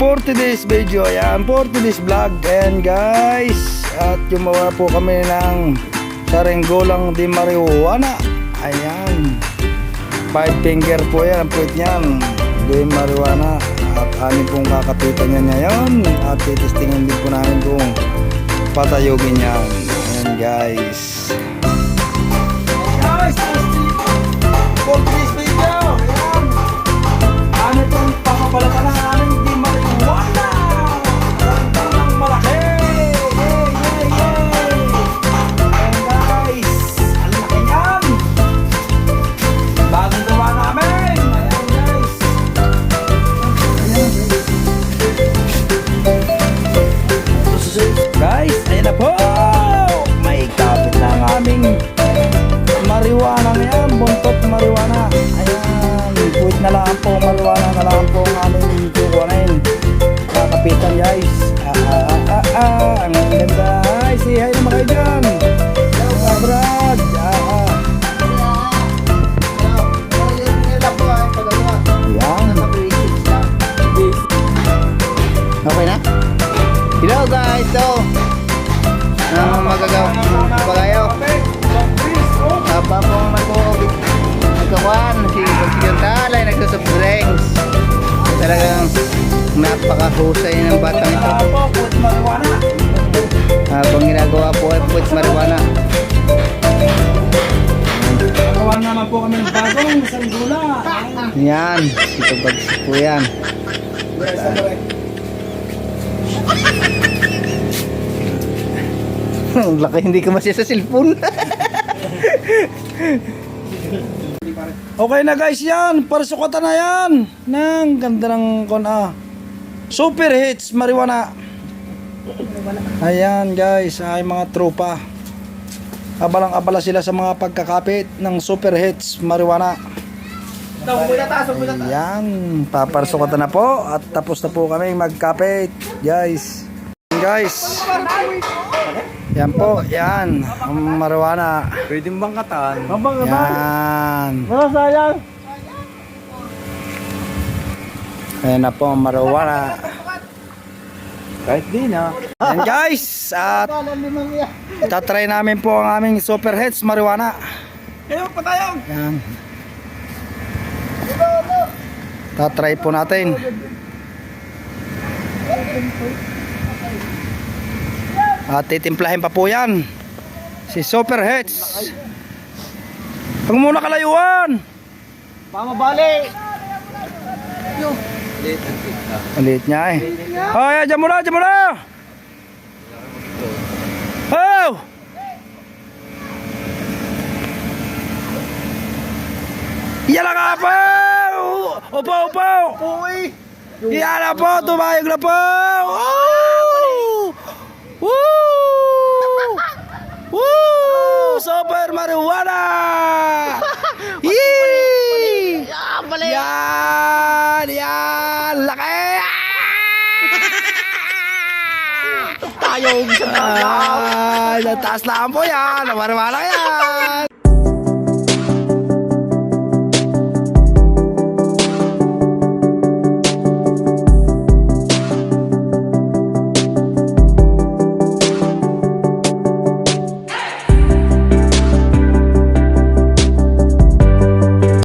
for today's video, ayan, for today's vlog. And guys, at gumawa po kami ng sarenggolang di marijuana. Ayan, 5 finger po yan, ang fruit niyan, di marijuana. At anin pong kakapitan niya ngayon. At titistingin din po namin kung patayogin yan. Ayan guys. Guys, for today's video, ayan, ano itong pakabalata na aming di marijuana. Ang ng malaki. Ayan guys, ang laki yan. Bagong gawa namin. Ayan guys. Guys, ayan na po. May kapit na ang aming marijuana ngayon. Buntot marijuana. Ayan, quit na lang po. Marijuana na lang po ang aming kukunin. Kakapitan guys. Ang ganda. Ay, say hi naman kayo dyan. Hello Brad. Ayan. Okay na? Hello guys, so ano magagawa pagayo? Apa po magkawan si Pagsigantalay nagsusoft drinks. Talagang napakahusay ng batang ito. Habang ginagawa po ay puwit marijuana. Gawa naman po kami ng bagong sanggula. Yan, ito bagsik po yan. Ang laki, hindi ka masya sa cellphone. Okay na guys yan. Parsukatan na yan. Nang ganda ng super hits marijuana. Ayan guys, ay mga tropa. Abalang-abala sila sa mga pagkakapit ng super hits marijuana. Ayan, paparsukatan na po. At tapos na po kami magkapit guys. Guys, yan po, yan ang marijuana. Pwede bang kataan? Yan. Sayang. Ayan na po ang marijuana. Kahit di na. Yan guys, at tatry namin po ang aming super hits marijuana. Kayo pa tayo. Yan. Tatry po natin. At titimplahin pa po yan si super hits. Huwag muna kalayuan. Pamabali. Maliit niya eh. Oh, yeah, dyan muna, dyan muna. Oh! Yan na nga po! Upo, upo! Uy. Yan na po, tumayog na po! Woo! Woo! Woo! Super marijuana! Yee! Yan! Yan! Laki! Tayo. Ay, nataas lang po yan! Marijuana yan!